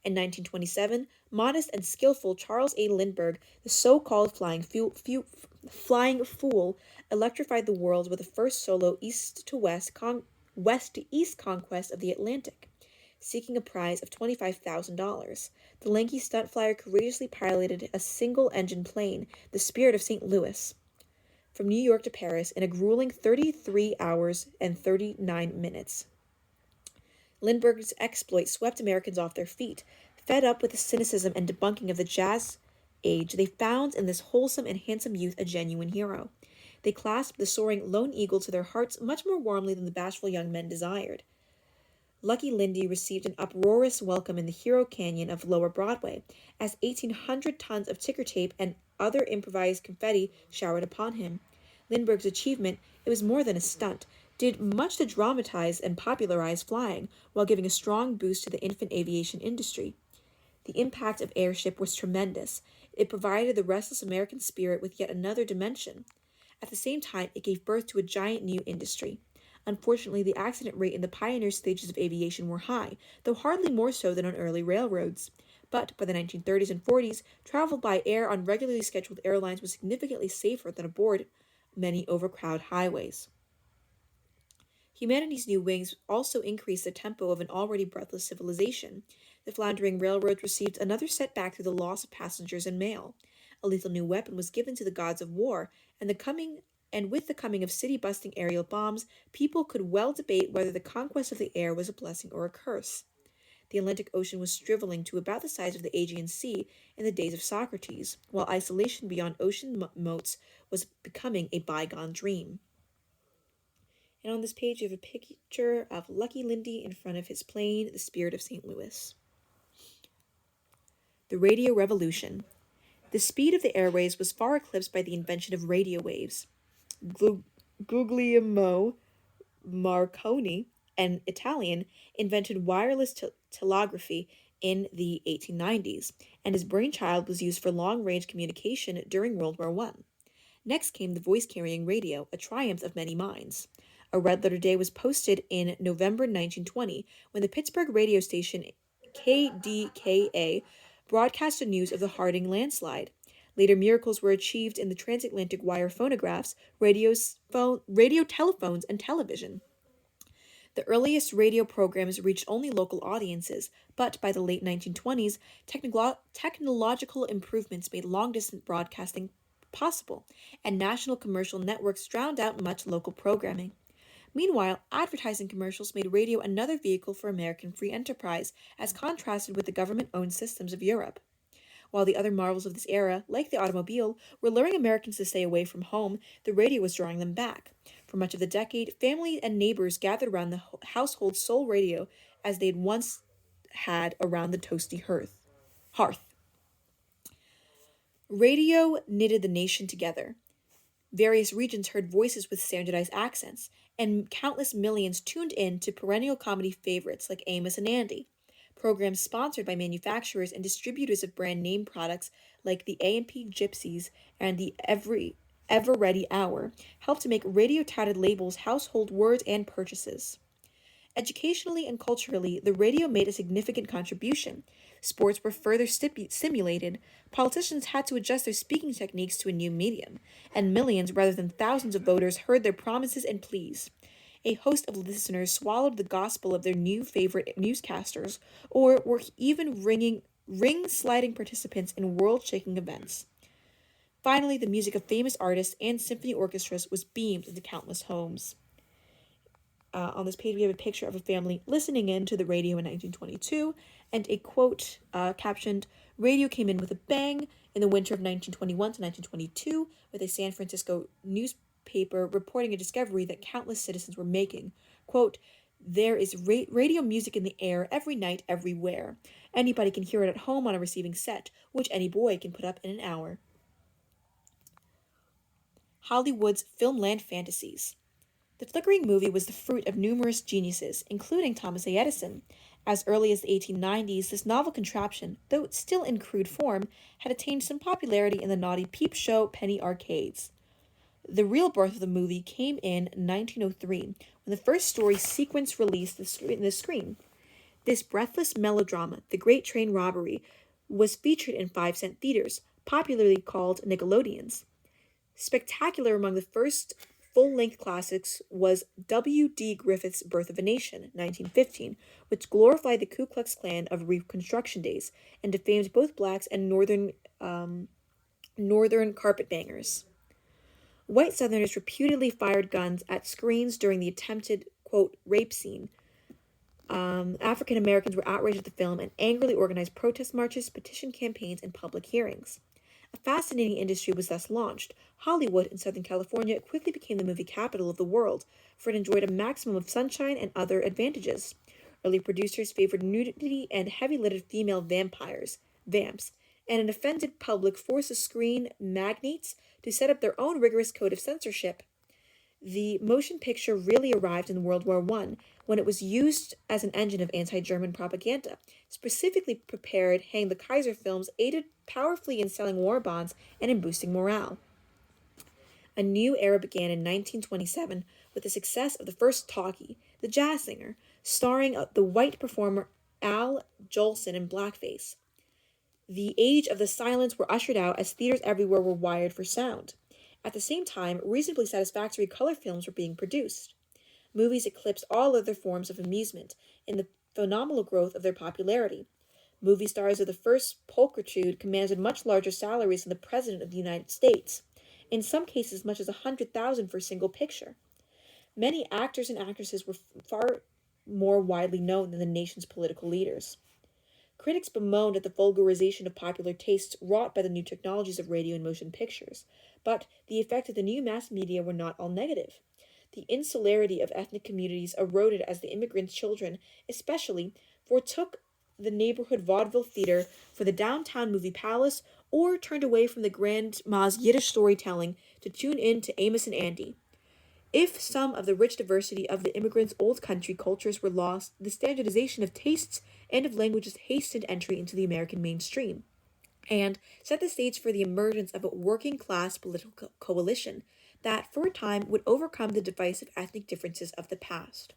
In 1927, modest and skillful Charles A. Lindbergh, the so-called flying fool, electrified the world with the first solo west to east conquest of the Atlantic. Seeking a prize of $25,000, the lanky stunt flyer courageously piloted a single-engine plane, the Spirit of St. Louis, from New York to Paris in a grueling 33 hours and 39 minutes. Lindbergh's exploit swept Americans off their feet. Fed up with the cynicism and debunking of the jazz age, they found in this wholesome and handsome youth a genuine hero. They clasped the soaring Lone Eagle to their hearts much more warmly than the bashful young men desired. Lucky Lindy received an uproarious welcome in the Hero Canyon of Lower Broadway, as 1,800 tons of ticker tape and other improvised confetti showered upon him. Lindbergh's achievement, it was more than a stunt, did much to dramatize and popularize flying, while giving a strong boost to the infant aviation industry. The impact of airship was tremendous. It provided the restless American spirit with yet another dimension. At the same time, it gave birth to a giant new industry. Unfortunately, the accident rate in the pioneer stages of aviation were high, though hardly more so than on early railroads. But by the 1930s and 40s, travel by air on regularly scheduled airlines was significantly safer than aboard many overcrowded highways. Humanity's new wings also increased the tempo of an already breathless civilization. The floundering railroads received another setback through the loss of passengers and mail. A lethal new weapon was given to the gods of war, and with the coming of city-busting aerial bombs, people could well debate whether the conquest of the air was a blessing or a curse. The Atlantic Ocean was shriveling to about the size of the Aegean Sea in the days of Socrates, while isolation beyond ocean moats was becoming a bygone dream. And on this page, you have a picture of Lucky Lindy in front of his plane, the Spirit of St. Louis. The Radio Revolution. The speed of the airwaves was far eclipsed by the invention of radio waves. Guglielmo Marconi, an Italian, invented wireless telegraphy in the 1890s, and his brainchild was used for long-range communication during World War I. Next came the voice-carrying radio, a triumph of many minds. A red-letter day was posted in November 1920 when the Pittsburgh radio station KDKA broadcast the news of the Harding landslide. Later miracles were achieved in the transatlantic wire phonographs, radio telephones, and television. The earliest radio programs reached only local audiences, but by the late 1920s, technological improvements made long-distance broadcasting possible, and national commercial networks drowned out much local programming. Meanwhile, advertising commercials made radio another vehicle for American free enterprise, as contrasted with the government-owned systems of Europe. While the other marvels of this era, like the automobile, were luring Americans to stay away from home, the radio was drawing them back. For much of the decade, family and neighbors gathered around the household's sole radio as they'd once had around the toasty hearth. Radio knitted the nation together. Various regions heard voices with standardized accents, and countless millions tuned in to perennial comedy favorites like Amos and Andy. Programs sponsored by manufacturers and distributors of brand name products like the A&P Gypsies and the Ever Ready Hour helped to make radio touted labels household words and purchases. Educationally and culturally, the radio made a significant contribution. Sports were further stimulated, politicians had to adjust their speaking techniques to a new medium, and millions rather than thousands of voters heard their promises and pleas. A host of listeners swallowed the gospel of their new favorite newscasters, or were even ring-sliding participants in world-shaking events. Finally, the music of famous artists and symphony orchestras was beamed into countless homes. On this page, we have a picture of a family listening in to the radio in 1922, and a quote captioned, "Radio came in with a bang in the winter of 1921 to 1922, with a San Francisco newspaper reporting a discovery that countless citizens were making. Quote, there is radio music in the air every night, everywhere. Anybody can hear it at home on a receiving set, which any boy can put up in an hour." Hollywood's filmland fantasies. The flickering movie was the fruit of numerous geniuses, including Thomas A. Edison. As early as the 1890s, this novel contraption, though still in crude form, had attained some popularity in the naughty peep show penny arcades. The real birth of the movie came in 1903, when the first story sequence released the screen. This breathless melodrama, The Great Train Robbery, was featured in 5-cent theaters, popularly called Nickelodeons. Spectacular among the first full-length classics was W.D. Griffith's Birth of a Nation, 1915, which glorified the Ku Klux Klan of Reconstruction days and defamed both blacks and northern carpetbaggers. White Southerners reputedly fired guns at screens during the attempted, quote, rape scene. African Americans were outraged at the film and angrily organized protest marches, petition campaigns, and public hearings. A fascinating industry was thus launched. Hollywood in Southern California quickly became the movie capital of the world, for it enjoyed a maximum of sunshine and other advantages. Early producers favored nudity and heavy-lidded female vamps, and an offended public forced the screen magnates to set up their own rigorous code of censorship. The motion picture really arrived in World War I, when it was used as an engine of anti-German propaganda. Specifically prepared Hang the Kaiser films aided powerfully in selling war bonds and in boosting morale. A new era began in 1927 with the success of the first talkie, The Jazz Singer, starring the white performer Al Jolson in blackface. The age of the silence were ushered out as theaters everywhere were wired for sound. At the same time, reasonably satisfactory color films were being produced. Movies eclipsed all other forms of amusement in the phenomenal growth of their popularity. Movie stars of the first pulchritude commanded much larger salaries than the President of the United States, in some cases as much as $100,000 for a single picture. Many actors and actresses were far more widely known than the nation's political leaders. Critics bemoaned at the vulgarization of popular tastes wrought by the new technologies of radio and motion pictures, but the effect of the new mass media were not all negative. The insularity of ethnic communities eroded as the immigrants' children, especially, forsook the neighborhood vaudeville theater for the downtown movie palace or turned away from the grandma's Yiddish storytelling to tune in to Amos and Andy. If some of the rich diversity of the immigrants' old country cultures were lost, the standardization of tastes and of languages hastened entry into the American mainstream, and set the stage for the emergence of a working-class political coalition that, for a time, would overcome the divisive ethnic differences of the past.